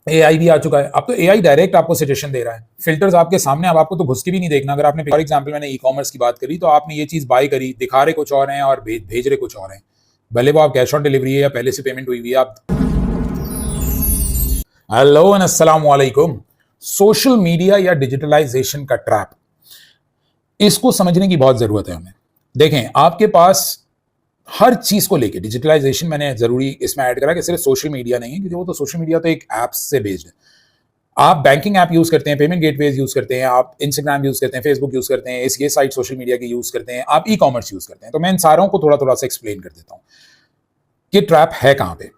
AI भी आ चुका है। अब तो एआई डायरेक्ट आपको सजेशन दे रहा है, फिल्टर्स आपके सामने, अब आपको तो घुस के भी नहीं देखना। अगर आपने फॉर एग्जांपल मैंने ई कॉमर्स की बात करी, तो आपने ये चीज बाय करी, दिखा रहे कुछ और हैं और भेज रहे कुछ और हैं, भले वो आप कैश ऑन डिलीवरी है या पहले से पेमेंट हुई हुई है। आप हेलो एंड अस्सलाम वालेकुम। सोशल मीडिया या डिजिटलाइजेशन का ट्रैप, इसको समझने की बहुत जरूरत है हमें। देखें, आपके पास हर चीज को लेके डिजिटलाइजेशन मैंने जरूरी इसमें ऐड करा कि सिर्फ सोशल मीडिया नहीं है, क्योंकि वो तो सोशल मीडिया तो एक ऐप्स से बेस्ड है। आप बैंकिंग ऐप यूज करते हैं, पेमेंट गेटवेज यूज करते हैं, आप इंस्टाग्राम यूज करते हैं, फेसबुक यूज करते हैं, ये साइट सोशल मीडिया की यूज करते हैं, आप ई कॉमर्स यूज करते हैं। तो मैं इन सारों को थोड़ा थोड़ा सा एक्सप्लेन कर देता हूँ कि ट्रैप है कहाँ पे।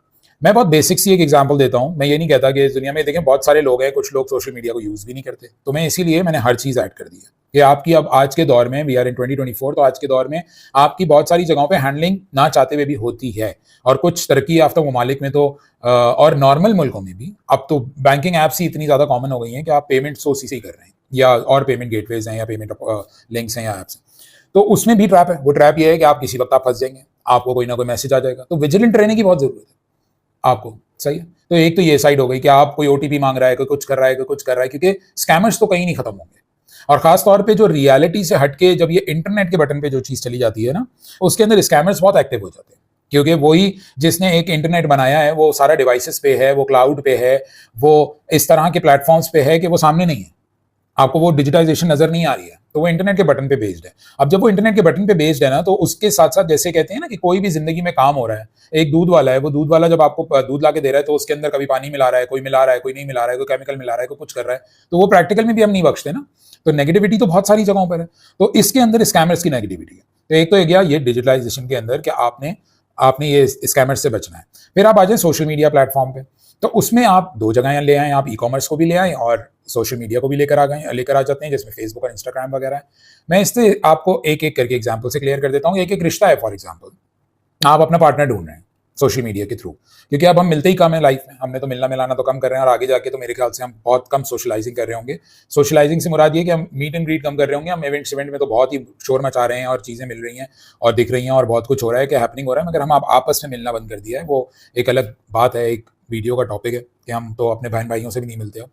मैं बहुत बेसिक सी एक एग्जांपल देता हूँ। मैं ये नहीं कहता कि इस दुनिया में देखें बहुत सारे लोग हैं, कुछ लोग सोशल मीडिया को यूज भी नहीं करते, तो मैं इसीलिए मैंने हर चीज ऐड कर दी है कि आपकी अब आज के दौर में वी आर इन 2024, तो आज के दौर में आपकी बहुत सारी जगहों पे हैंडलिंग ना चाहते हुए भी होती है। और कुछ तरक्की याफ्ता ममालिक में तो और नॉर्मल मुल्कों में भी अब तो बैंकिंग ऐप्स ही इतनी ज्यादा कॉमन हो गई हैं कि आप पेमेंट्स तो उसी से ही कर रहे हैं, या और पेमेंट गेटवेज हैं या पेमेंट लिंक्स हैं या ऐप्स हैं। तो उसमें भी ट्रैप है। वो ट्रैप ये है कि आप किसी वक्त आप फंस जाएंगे, आपको कोई ना कोई मैसेज आ जाएगा। तो विजिलेंट रहने की बहुत जरूरत है आपको। सही है। तो एक तो ये साइड हो गई कि आप कोई ओटीपी मांग रहा है, कोई कुछ कर रहा है, कोई कुछ कर रहा है, क्योंकि स्कैमर्स तो कहीं नहीं खत्म होंगे। और खास तौर पे जो रियलिटी से हटके जब ये इंटरनेट के बटन पे जो चीज चली जाती है ना, उसके अंदर स्कैमर्स बहुत एक्टिव हो जाते हैं, क्योंकि वही जिसने एक इंटरनेट बनाया है वो सारा डिवाइसेस पे है, वो क्लाउड पे है, वो इस तरह के प्लेटफॉर्म्स पे है कि वो सामने नहीं है, आपको वो डिजिटाइजेशन नजर नहीं आ रही है, तो वो इंटरनेट के बटन पे बेस्ड है। अब जब वो इंटरनेट के बटन पे बेस्ड है ना, तो उसके साथ साथ जैसे कहते हैं ना कि कोई भी जिंदगी में काम हो रहा है, एक दूध वाला है, वो दूध वाला जब आपको दूध ला के दे रहा है तो उसके अंदर कभी पानी मिला रहा है, कोई मिला रहा है, कोई नहीं मिला रहा है, कोई केमिकल मिला रहा है, कोई कुछ कर रहा है, तो वो प्रैक्टिकल में भी हम नहीं बख्शते ना। तो नेगेटिविटी तो बहुत सारी जगहों पर है, तो इसके अंदर स्कैमर्स की नेगेटिविटी है। तो एक तो गया ये डिजिटलाइजेशन के अंदर कि आपने आपने ये स्कैमर्स से बचना है। फिर आप आ जाए सोशल मीडिया प्लेटफॉर्म पे, तो उसमें आप दो जगह ले आए, आप ई कॉमर्स को भी ले आए और सोशल मीडिया को भी लेकर आ जाते हैं, जिसमें फेसबुक और इंस्टाग्राम वगैरह है। मैं इससे आपको एक एक करके एग्जांपल से क्लियर कर देता हूँ। एक एक रिश्ता है, फॉर एग्जांपल आप अपना पार्टनर ढूंढ रहे हैं सोशल मीडिया के थ्रू, क्योंकि अब हम मिलते ही कम है लाइफ में, हमने तो मिलना मिलाना तो कम कर रहे हैं, और आगे जाके तो मेरे ख्याल से हम बहुत कम सोशलाइजिंग कर रहे होंगे। सोशलाइजिंग से मुराद ये कि हम मीट एंड ग्रीट कम कर रहे होंगे, हम इवेंट में तो बहुत ही शोर मचा रहे हैं और चीज़ें मिल रही हैं और दिख रही हैं और बहुत कुछ हो रहा है कि हैपनिंग हो रहा है, मगर हम आप आपस में मिलना बंद कर दिया है। वो एक अलग बात है, एक वीडियो का टॉपिक है कि हम तो अपने बहन भाइयों से भी नहीं मिलते हो,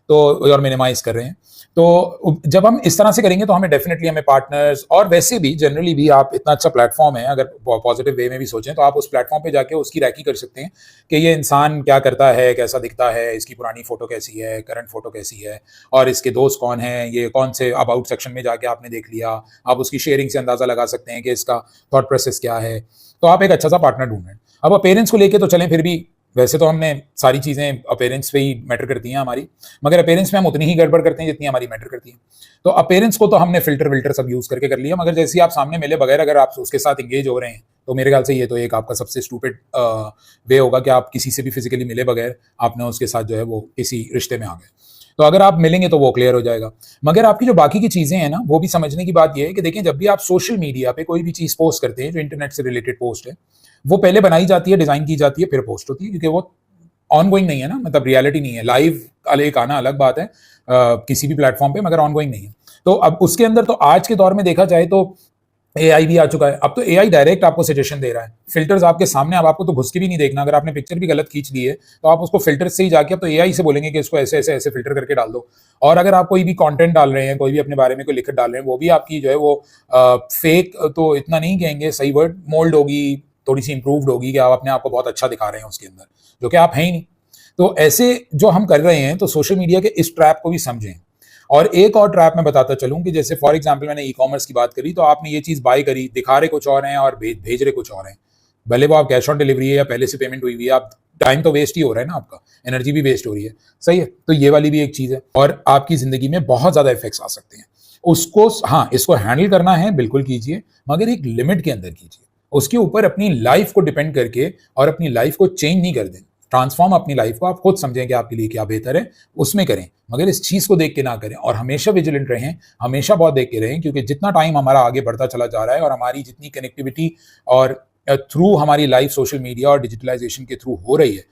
तो और मिनिमाइज कर रहे हैं। तो जब हम इस तरह से करेंगे तो हमें डेफिनेटली हमें पार्टनर्स, और वैसे भी जनरली भी आप इतना अच्छा प्लेटफॉर्म है, अगर पॉजिटिव वे में भी सोचें तो आप उस प्लेटफॉर्म पे जाके उसकी रैकी कर सकते हैं कि ये इंसान क्या करता है, कैसा दिखता है, इसकी पुरानी फोटो कैसी है, करंट फोटो कैसी है, और इसके दोस्त कौन हैं, ये कौन से अबाउट सेक्शन में जाके आपने देख लिया, आप उसकी शेयरिंग से अंदाजा लगा सकते हैं कि इसका थॉट प्रोसेस क्या है। तो आप एक अच्छा सा पार्टनर ढूंढ रहे हैं। अब अपेरेंस को लेके तो चलें, फिर भी वैसे तो हमने सारी चीज़ें अपेरेंस पे ही मैटर करती हैं हमारी, मगर अपेरेंस में हम उतनी ही गड़बड़ करते हैं जितनी हमारी मैटर करती हैं। तो अपेरेंस को तो हमने फिल्टर विल्टर सब यूज़ करके कर लिया, मगर जैसे ही आप सामने मिले बगैर अगर आप उसके साथ इंगेज हो रहे हैं, तो मेरे ख्याल से ये तो एक आपका सबसे स्टूपिड वे होगा कि आप किसी से भी फिजिकली मिले बगैर आपने उसके साथ जो है वो किसी रिश्ते में आ गए। तो अगर आप मिलेंगे तो वो क्लियर हो जाएगा। मगर आपकी जो बाकी की चीज़ें हैं ना, वो भी समझने की बात यह है कि देखिए, जब भी आप सोशल मीडिया पे कोई भी चीज़ पोस्ट करते हैं जो इंटरनेट से रिलेटेड पोस्ट है, वो पहले बनाई जाती है, डिज़ाइन की जाती है, फिर पोस्ट होती है, क्योंकि वो ऑनगोइंग नहीं है ना, मतलब रियलिटी नहीं है। लाइव एक आना अलग बात है किसी भी प्लेटफॉर्म पे, मगर ऑनगोइंग नहीं है। तो अब उसके अंदर तो आज के दौर में देखा जाए तो एआई भी आ चुका है। अब तो एआई डायरेक्ट आपको सजेशन दे रहा है, फिल्टर्स आपके सामने, अब आपको तो घुस के भी नहीं देखना। अगर आपने पिक्चर भी गलत खींच ली है तो आप उसको फिल्टर से ही जाके अब तो एआई से बोलेंगे कि इसको ऐसे ऐसे ऐसे फिल्टर करके डाल दो। और अगर आप कोई भी कंटेंट डाल रहे हैं, कोई भी अपने बारे में कोई लिखत डाल रहे हैं, वो भी आपकी जो है वो फेक तो इतना नहीं कहेंगे, सही वर्ड, मोल्ड होगी, थोड़ी सी इंप्रूव्ड होगी कि आप अपने आप को बहुत अच्छा दिखा रहे हैं उसके अंदर, जो कि आप हैं ही नहीं। तो ऐसे जो हम कर रहे हैं, तो सोशल मीडिया के इस ट्रैप को भी समझें। और एक और ट्रैप मैं बताता चलूं कि जैसे फॉर एग्जांपल मैंने ई कॉमर्स की बात करी, तो आपने ये चीज बाय करी, दिखा रहे कुछ और हैं और भेज रहे कुछ और हैं, भले वो आप कैश ऑन डिलीवरी है या पहले से पेमेंट हुई हुई है, आप टाइम तो वेस्ट ही हो रहा है ना, आपका एनर्जी भी वेस्ट हो रही है। सही है। तो ये वाली भी एक चीज है, और आपकी जिंदगी में बहुत ज्यादा इफेक्ट्स आ सकते हैं। उसको, हाँ, इसको हैंडल करना है, बिल्कुल कीजिए, मगर एक लिमिट के अंदर कीजिए। उसके ऊपर अपनी लाइफ को डिपेंड करके और अपनी लाइफ को चेंज नहीं कर दें। ट्रांसफॉर्म अपनी लाइफ को आप खुद समझें कि आपके लिए क्या बेहतर है, उसमें करें, मगर इस चीज को देख के ना करें। और हमेशा विजिलेंट रहें, हमेशा बहुत देख के रहें, क्योंकि जितना टाइम हमारा आगे बढ़ता चला जा रहा है और हमारी जितनी कनेक्टिविटी और थ्रू हमारी लाइफ सोशल मीडिया और डिजिटलाइजेशन के थ्रू हो रही है,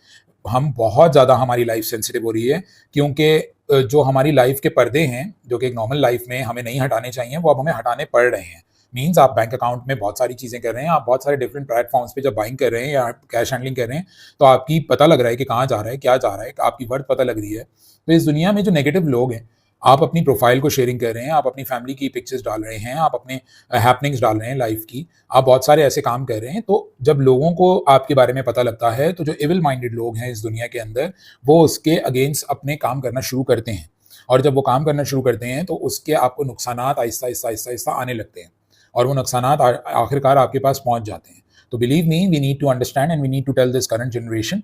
हम बहुत ज़्यादा हमारी लाइफ सेंसिटिव हो रही है, क्योंकि जो हमारी लाइफ के पर्दे हैं, जो कि एक नॉर्मल लाइफ में हमें नहीं हटाने चाहिए, वो अब हमें हटाने पड़ रहे हैं। मीन्स आप बैंक अकाउंट में बहुत सारी चीज़ें कर रहे हैं, आप बहुत सारे डिफरेंट प्लेटफॉर्म्स पे जब बाइंग कर रहे हैं या कैश हैंडलिंग कर रहे हैं, तो आपकी पता लग रहा है कि कहाँ जा रहा है, क्या जा रहा है, आपकी वर्थ पता लग रही है। तो इस दुनिया में जो नेगेटिव लोग हैं, आप अपनी प्रोफाइल को शेयरिंग कर रहे हैं, आप अपनी फैमिली की पिक्चर्स डाल रहे हैं, आप अपने हैपनिंग्स डाल रहे हैं लाइफ की, आप बहुत सारे ऐसे काम कर रहे हैं। तो जब लोगों को आपके बारे में पता लगता है, तो जो इविल माइंडेड लोग हैं इस दुनिया के अंदर, वो उसके अगेंस्ट अपने काम करना शुरू करते हैं। और जब वो काम करना शुरू करते हैं, तो उसके आपको नुकसानात आहिस्ता आहिस्ता आहिस्ता आहिस्ता आने लगते हैं, और वो नुकसानात आखिरकार आपके पास पहुंच जाते हैं। तो believe me, we need to understand and we need to tell this current generation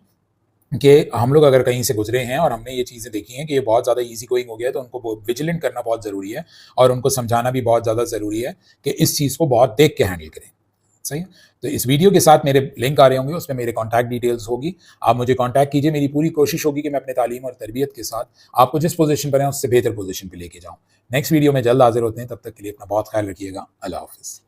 कि हम लोग अगर कहीं से गुजरे हैं और हमने ये चीज़ें देखी हैं कि ये बहुत ज़्यादा ईजी गोइंग हो गया है, तो उनको विजिलेंट करना बहुत ज़रूरी है, और उनको समझाना भी बहुत ज़्यादा ज़रूरी है कि इस चीज़ को बहुत देख के हैंडल करें। सही है? तो इस वीडियो के साथ मेरे लिंक आ रहे होंगे, उसमें मेरे कॉन्टैक्ट डिटेल्स होगी, आप मुझे कॉन्टैक्ट कीजिए। मेरी पूरी कोशिश होगी कि मैं अपने तालीम और तरबियत के साथ आपको जिस पोजीशन पर है उससे बेहतर पोजीशन पर लेके जाऊँ। नेक्स्ट वीडियो में जल्द हाजिर होते हैं, तब तक के लिए अपना बहुत ख्याल रखिएगा। अल्लाह हाफिज़।